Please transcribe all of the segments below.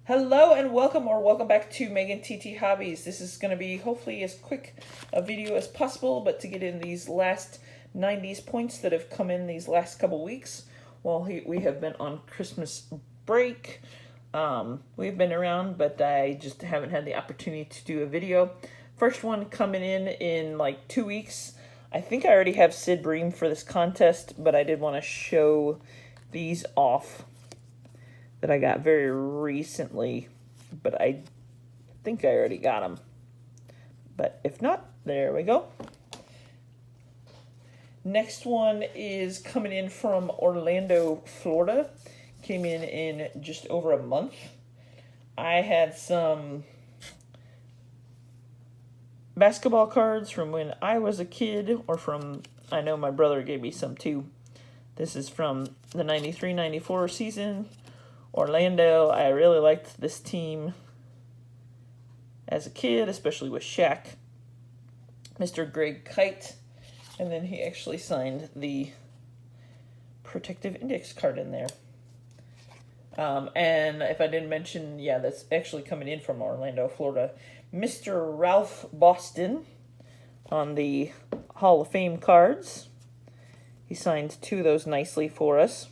Hello and welcome back to Megan TT Hobbies. This is going to be hopefully as quick a video as possible, but to get in these last 90s points that have come in these last couple weeks while we have been on Christmas break. We've been around, but I just haven't had the opportunity to do a video. First one coming in like 2 weeks. I think I already have Sid Bream for this contest, but I did want to show these off that I got very recently, but I think I already got them. But if not, there we go. Next one is coming in from Orlando, Florida. Came in just over a month. I had some basketball cards from when I was a kid, or from, I know my brother gave me some too. This is from the 93-94 season. Orlando, I really liked this team as a kid, especially with Shaq. Mr. Greg Kite, and then he actually signed the protective index card in there. And if I didn't mention, yeah, that's actually coming in from Orlando, Florida. Mr. Ralph Boston on the Hall of Fame cards. He signed 2 of those nicely for us.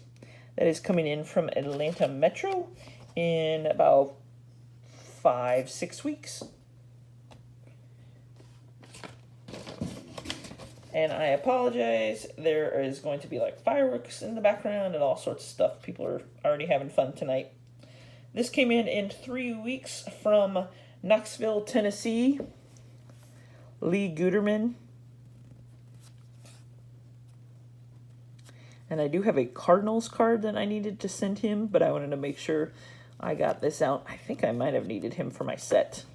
That is coming in from Atlanta Metro in about 5-6 weeks. And I apologize, there is going to be like fireworks in the background and all sorts of stuff. People are already having fun tonight. This came in 3 weeks from Knoxville, Tennessee. Lee Guterman. And I do have a Cardinals card that I needed to send him, but I wanted to make sure I got this out. I think I might have needed him for my set.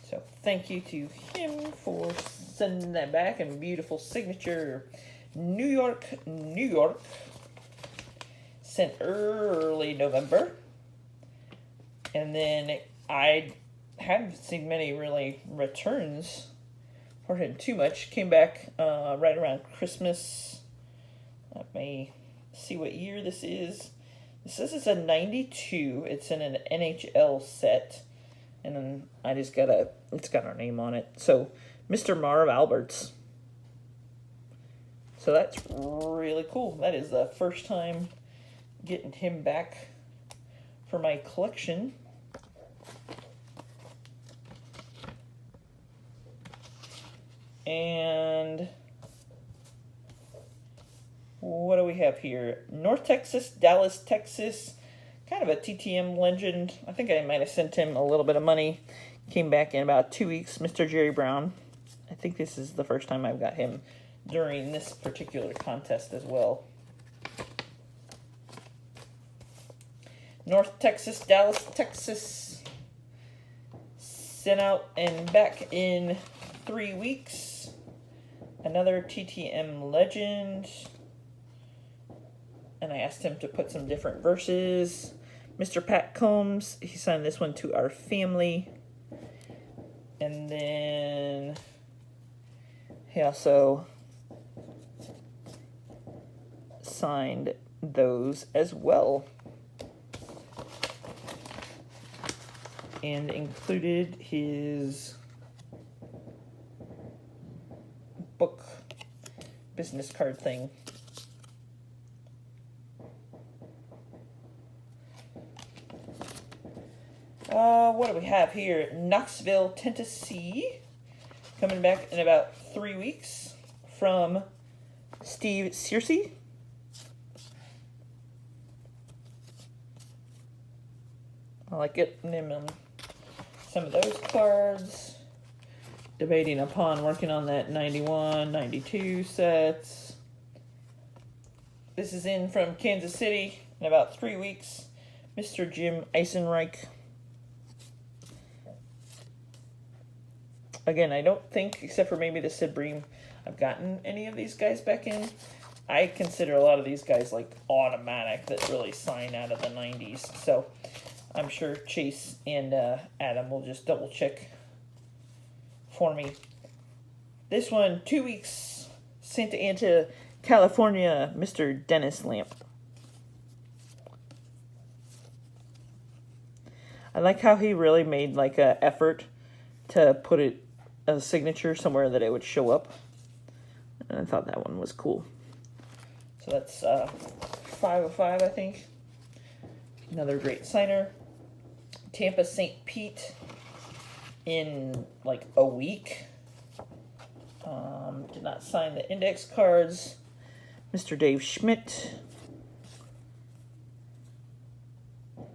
So thank you to him for sending that back, and beautiful signature. New York, New York. Sent early November. And then I haven't seen many really returns for him too much. Came back right around Christmas. Let me see what year this is. This says it's a 92. It's in an NHL set. And then I just got it's got our name on it. So, Mr. Marv Alberts. So that's really cool. That is the first time getting him back for my collection. And what do we have here? North Texas, Dallas, Texas. Kind of a TTM legend. I think I might have sent him a little bit of money. Came back in about 2 weeks. Mr. Jerry Brown. I think this is the first time I've got him during this particular contest as well. North Texas, Dallas, Texas. Sent out and back in 3 weeks. Another TTM legend. And I asked him to put some different verses. Mr. Pat Combs, he signed this one to our family. And then he also signed those as well. And included his book business card thing. What do we have here? Knoxville, Tennessee. Coming back in about 3 weeks from Steve Searcy. I like getting him on some of those cards. Debating upon working on that 91, 92 sets. This is in from Kansas City in about 3 weeks. Mr. Jim Eisenreich. Again, I don't think, except for maybe the Sid Bream, I've gotten any of these guys back in. I consider a lot of these guys like automatic that really sign out of the 90s. So I'm sure Chase and Adam will just double check for me. This one, 2 weeks, Santa Ana, California, Mr. Dennis Lamp. I like how he really made like a effort to put it a signature somewhere that it would show up. And I thought that one was cool. So that's 505, I think. Another great signer. Tampa St. Pete in like a week. Did not sign the index cards. Mr. Dave Schmidt.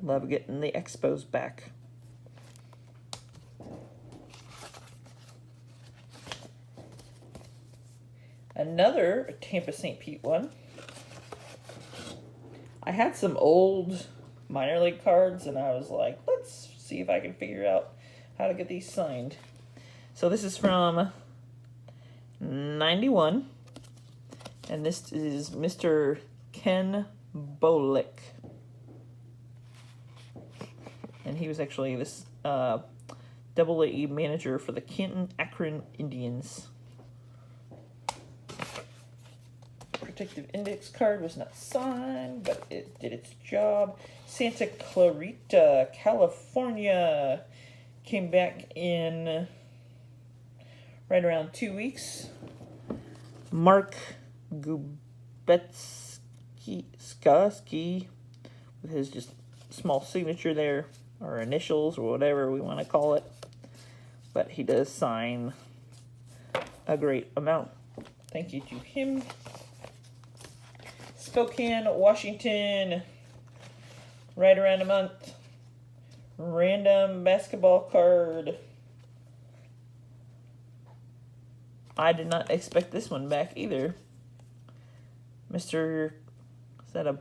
Love getting the Expos back. Another Tampa St. Pete one. I had some old minor league cards, and I was like, let's see if I can figure out how to get these signed. So this is from 91, and this is Mr. Ken Bolick. And he was actually this Double-A manager for the Canton Akron Indians. Protective index card was not signed, but it did its job. Santa Clarita, California, came back in right around 2 weeks. Mark Gubetsky with his just small signature there, or initials, or whatever we want to call it. But he does sign a great amount. Thank you to him. Spokane, Washington, right around a month. Random basketball card. I did not expect this one back either. Mr. Is that a...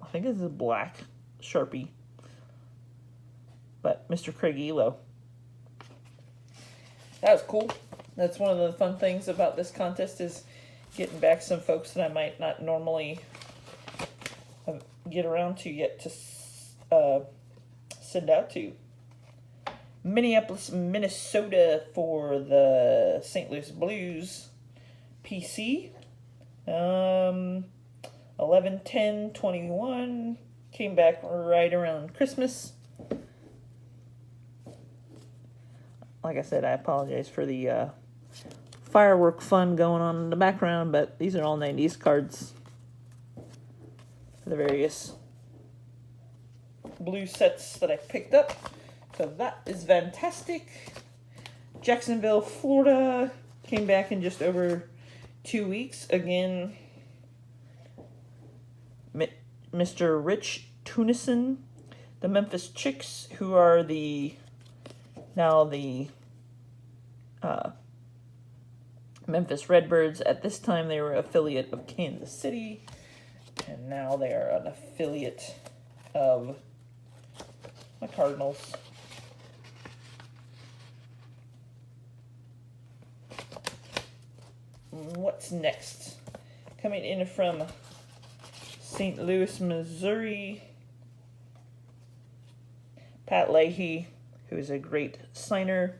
I think this is a black Sharpie. But Mr. Craig Elo. That was cool. That's one of the fun things about this contest is getting back some folks that I might not normally get around to yet to send out to. Minneapolis, Minnesota for the St. Louis Blues. PC. 11/10/21. Came back right around Christmas. Like I said, I apologize for the firework fun going on in the background, but these are all 90s cards for the various blue sets that I picked up. So that is fantastic. Jacksonville, Florida, came back in just over 2 weeks. Again, Mr. Rich Tunison, the Memphis Chicks, who are now the Memphis Redbirds. At this time, they were an affiliate of Kansas City, and now they are an affiliate of the Cardinals. What's next? Coming in from St. Louis, Missouri, Pat Leahy, who is a great signer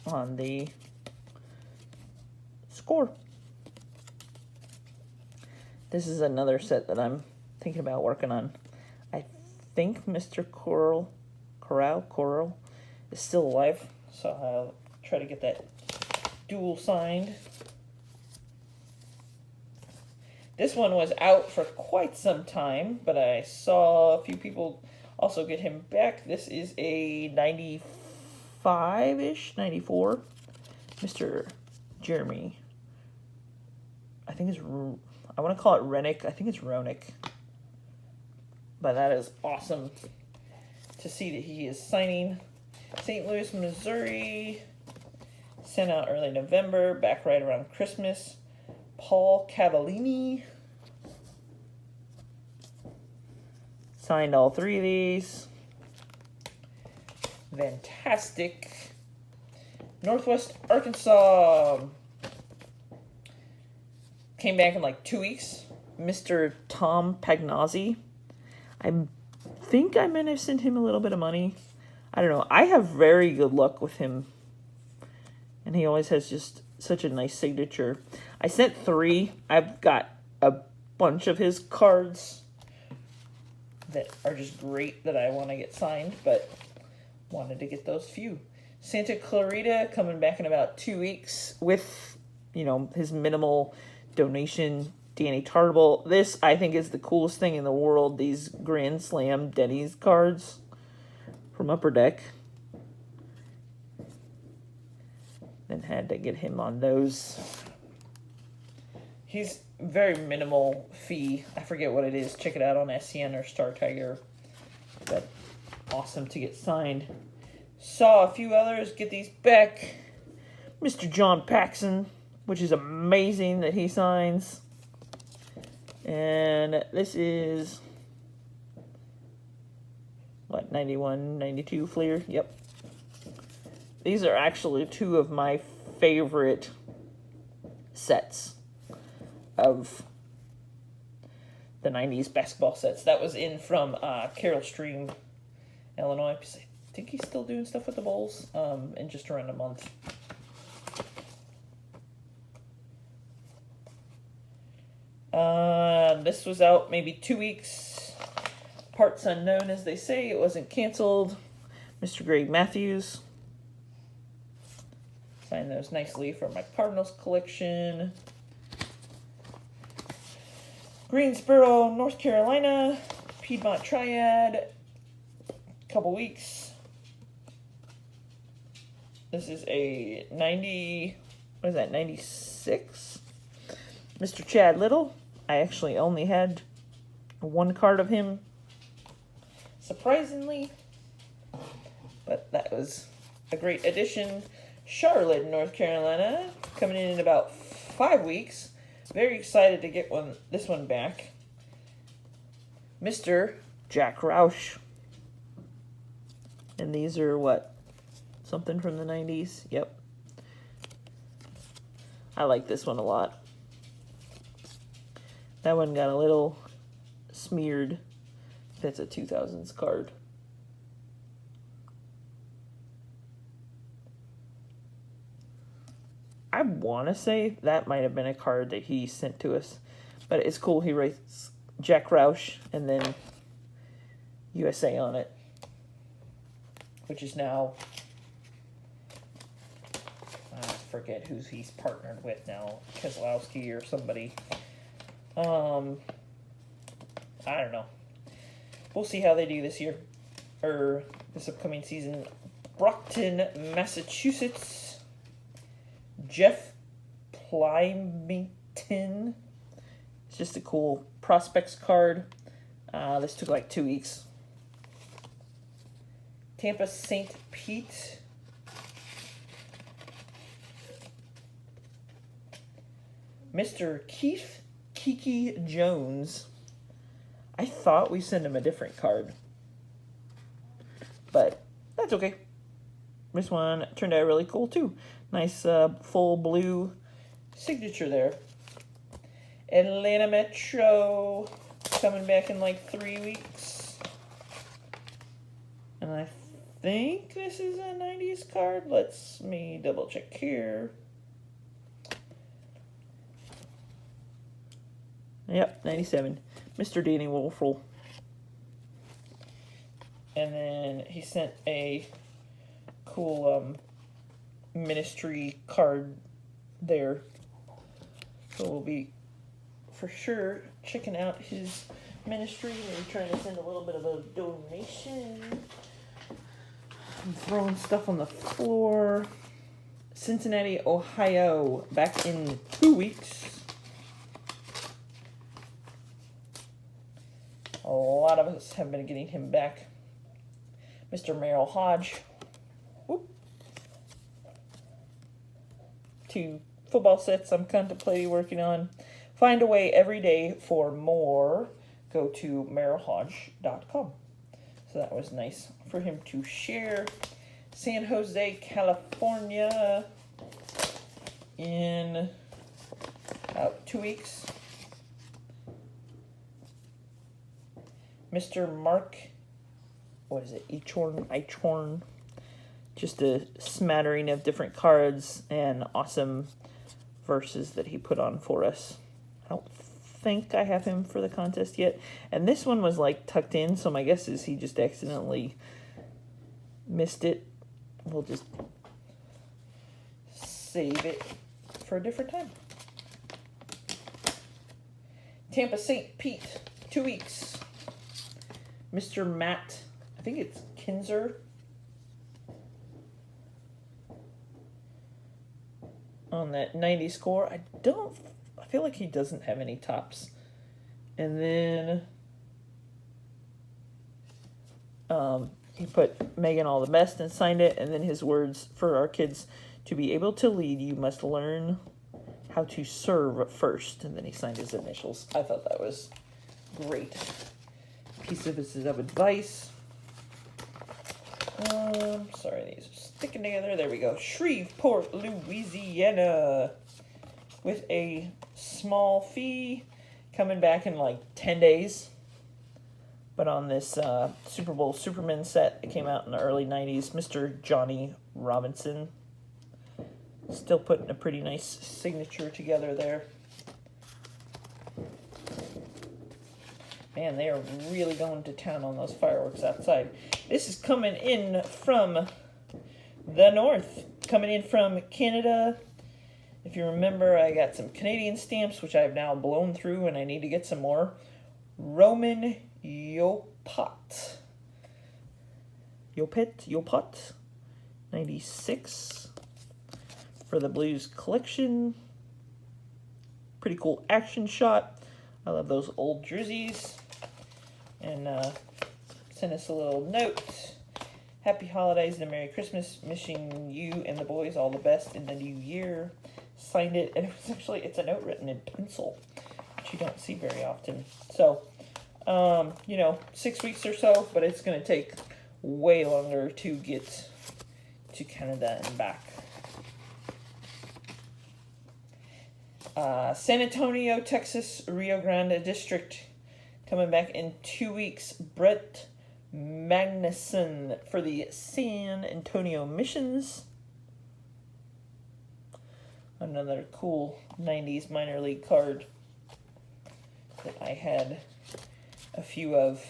on the score. This is another set that I'm thinking about working on. I think Mr. Coral is still alive, so I'll try to get that dual signed. This one was out for quite some time, but I saw a few people also get him back. This is a 95-ish, 94. Mr. Jeremy. I want to call it Rennick. I think it's Ronick. But that is awesome to see that he is signing. St. Louis, Missouri. Sent out early November, back right around Christmas. Paul Cavallini. Signed all three of these. Fantastic. Northwest Arkansas. Came back in like 2 weeks. Mr. Tom Pagnozzi. I think I might have sent him a little bit of money. I don't know. I have very good luck with him. And he always has just such a nice signature. I sent 3. I've got a bunch of his cards that are just great that I want to get signed, but wanted to get those few. Santa Clarita coming back in about 2 weeks with, you know, his minimal donation. Danny Tartable. This, I think, is the coolest thing in the world. These Grand Slam Denny's cards from Upper Deck. Then had to get him on those. He's very minimal fee. I forget what it is. Check it out on SCN or Star Tiger. But awesome to get signed. Saw a few others get these back. Mr. John Paxson, which is amazing that he signs. And this is, what, 91, 92 Fleer? Yep. These are actually two of my favorite sets of the 90s basketball sets. That was in from Carroll Stream, Illinois. I think he's still doing stuff with the Bulls in just around a month. This was out maybe 2 weeks. Parts unknown, as they say. It wasn't canceled. Mr. Greg Matthews. Signed those nicely for my Cardinals collection. Greensboro, North Carolina. Piedmont Triad. Couple weeks. This is a 90... What is that? 96? Mr. Chad Little. I actually only had one card of him, surprisingly, but that was a great addition. Charlotte, North Carolina, coming in about 5 weeks. Very excited to get this one back. Mr. Jack Roush. And these are what? Something from the 90s? Yep. I like this one a lot. That one got a little smeared. That's a 2000s card. I want to say that might have been a card that he sent to us. But it's cool. He writes Jack Roush and then USA on it. Which is now... I forget who he's partnered with now. Keselowski or somebody. I don't know. We'll see how they do this year. Or this upcoming season. Brockton, Massachusetts. Jeff Plymington. It's just a cool prospects card. This took like 2 weeks. Tampa St. Pete. Mr. Keith Kiki Jones. I thought we sent him a different card, but that's okay. This one turned out really cool too. Nice full blue signature there. Atlanta Metro coming back in like 3 weeks. And I think this is a 90s card. Let's me double check here. Yep, 97. Mr. Danny Wolfrel. And then he sent a cool ministry card there. So we'll be for sure checking out his ministry. Maybe trying to send a little bit of a donation. I'm throwing stuff on the floor. Cincinnati, Ohio, back in 2 weeks. A lot of us have been getting him back. Mr. Merrill Hodge. Whoop. 2 football sets I'm contemplating working on. Find a way every day for more. Go to merrillhodge.com. So that was nice for him to share. San Jose, California in about 2 weeks. Mr. Mark, what is it, Eichhorn? Just a smattering of different cards and awesome verses that he put on for us. I don't think I have him for the contest yet. And this one was like tucked in, so my guess is he just accidentally missed it. We'll just save it for a different time. Tampa St. Pete, 2 weeks. Mr. Matt, I think it's Kinzer. On that 90 score. I feel like he doesn't have any tops. And then he put Megan all the best and signed it. And then his words for our kids: to be able to lead, you must learn how to serve first. And then he signed his initials. I thought that was great. Piece of advice. Sorry, these are sticking together. There we go. Shreveport, Louisiana, with a small fee, coming back in like 10 days. But on this Super Bowl Superman set that came out in the early 90s, Mr. Johnny Robinson. Still putting a pretty nice signature together there. Man, they are really going to town on those fireworks outside. This is coming in from the north, coming in from Canada. If you remember, I got some Canadian stamps, which I've now blown through, and I need to get some more. Roman Yopat. Yopat, 96 for the Blues collection. Pretty cool action shot. I love those old jerseys. And sent us a little note. Happy holidays and a Merry Christmas. Wishing you and the boys all the best in the new year. Signed it, and it's a note written in pencil, which you don't see very often. So, 6 weeks or so, but it's going to take way longer to get to Canada and back. San Antonio, Texas, Rio Grande District, coming back in 2 weeks. Brett Magnuson for the San Antonio Missions. Another cool 90s minor league card that I had a few of.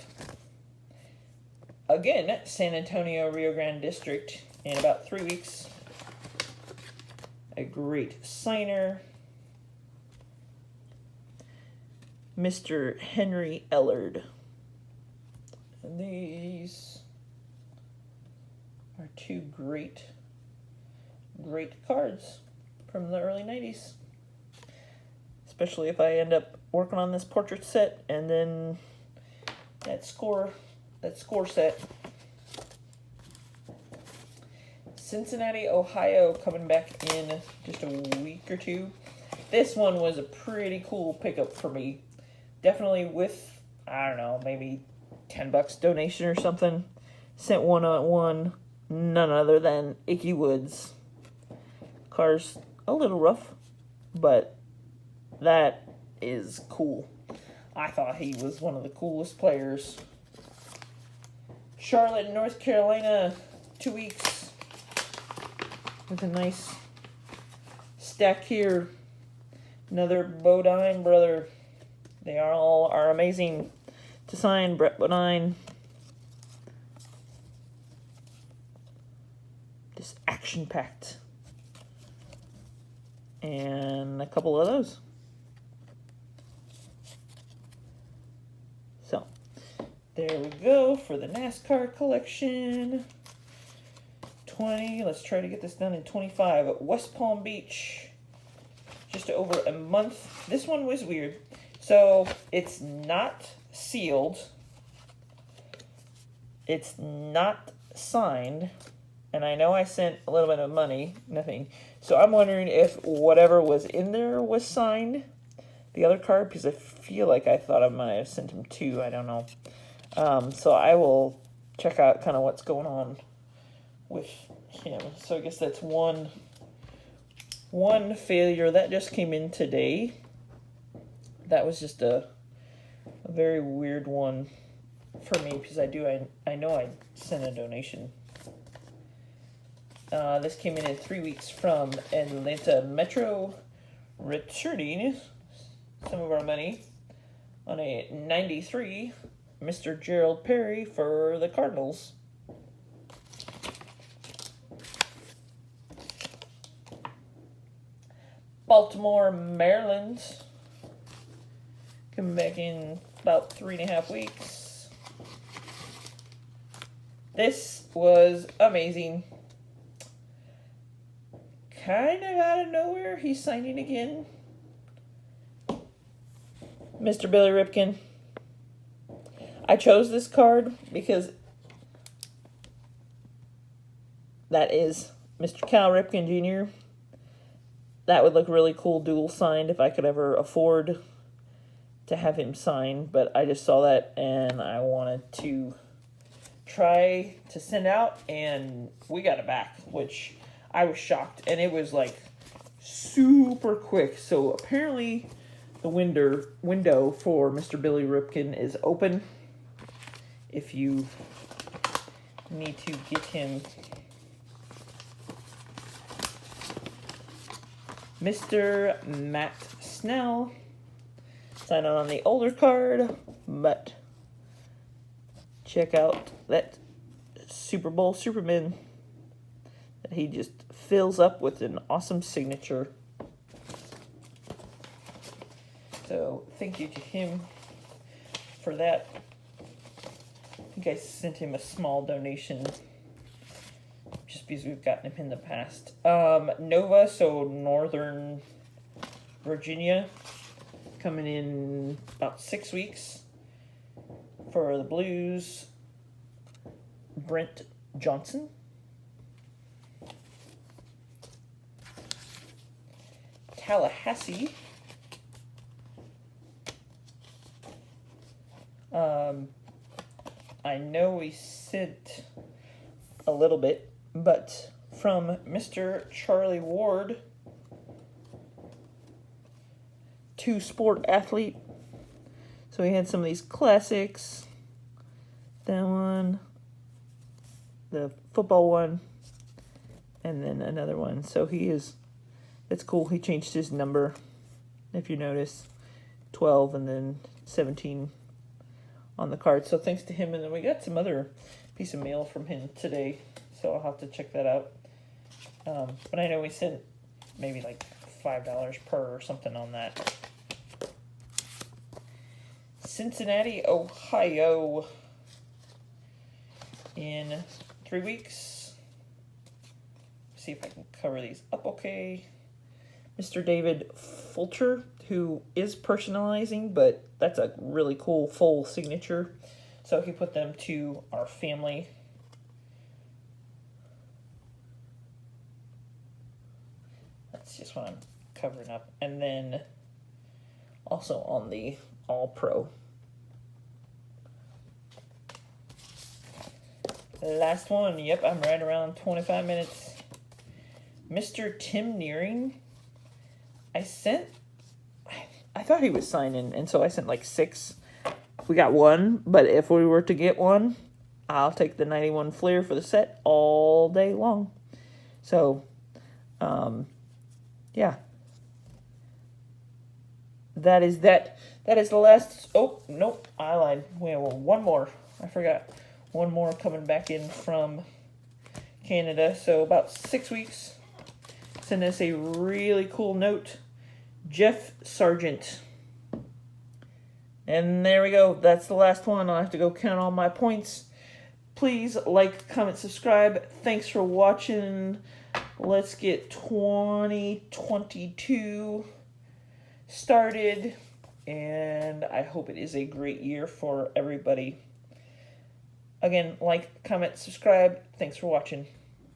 Again, San Antonio, Rio Grande District in about 3 weeks. A great signer. Mr. Henry Ellard. And these are two great cards from the early 90s. Especially if I end up working on this portrait set and then that score set. Cincinnati, Ohio, coming back in just a week or two. This one was a pretty cool pickup for me. Definitely with, I don't know, maybe $10 donation or something. Sent one on one, none other than Icky Woods. Car's a little rough, but that is cool. I thought he was one of the coolest players. Charlotte, North Carolina, 2 weeks. With a nice stack here. Another Bodine brother. They are amazing to sign. Brett Bodine. Just action-packed. And a couple of those. So, there we go for the NASCAR collection. 20, let's try to get this done in 25. West Palm Beach, just over a month. This one was weird. So, it's not sealed. It's not signed. And I know I sent a little bit of money, nothing. So I'm wondering if whatever was in there was signed. The other card, because I feel like I thought I might have sent him two. I don't know. So I will check out kind of what's going on with him. So I guess that's one failure. That just came in today. That was just a very weird one for me because I know I sent a donation. This came in 3 weeks from Atlanta Metro, returning some of our money. on a 93, Mr. Gerald Perry for the Cardinals. Baltimore, Maryland. Coming back in about 3.5 weeks. This was amazing. Kind of out of nowhere, he's signing again. Mr. Billy Ripken. I chose this card because that is Mr. Cal Ripken Jr. That would look really cool dual signed if I could ever afford to have him sign. But I just saw that and I wanted to try to send out, and we got it back, which I was shocked. And it was like super quick. So apparently the window for Mr. Billy Ripken is open. If you need to get him. Mr. Matt Snell. Sign on the older card, but check out that Super Bowl Superman that he just fills up with an awesome signature. So thank you to him for that. I think I sent him a small donation just because we've gotten him in the past. Nova, so Northern Virginia, coming in about 6 weeks. For the Blues, Brent Johnson. Tallahassee. I know we sent a little bit, but from Mr. Charlie Ward to Sport Athlete. So we had some of these classics. That one, the football one, and then another one. So that's cool. He changed his number, if you notice, 12 and then 17 on the card. So thanks to him. And then we got some other piece of mail from him today, so I'll have to check that out. But I know we sent maybe like $5 per or something on that. Cincinnati, Ohio, in 3 weeks. See if I can cover these up okay. Mr. David Fulcher, who is personalizing, but that's a really cool full signature. So he put them to our family. That's just what I'm covering up. And then also on the All-Pro. Last one. Yep, I'm right around 25 minutes. Mr. Tim Nearing. I thought he was signing, and so I sent like 6. We got 1, but if we were to get 1, I'll take the 91 Fleer for the set all day long. So, yeah. That is that. That is the last. Oh, nope, I lied. We have one more. I forgot. One more coming back in from Canada. So about 6 weeks. Send us a really cool note. Jeff Sargent. And there we go. That's the last one. I'll have to go count all my points. Please like, comment, subscribe. Thanks for watching. Let's get 2022 started. And I hope it is a great year for everybody. Again, like, comment, subscribe. Thanks for watching.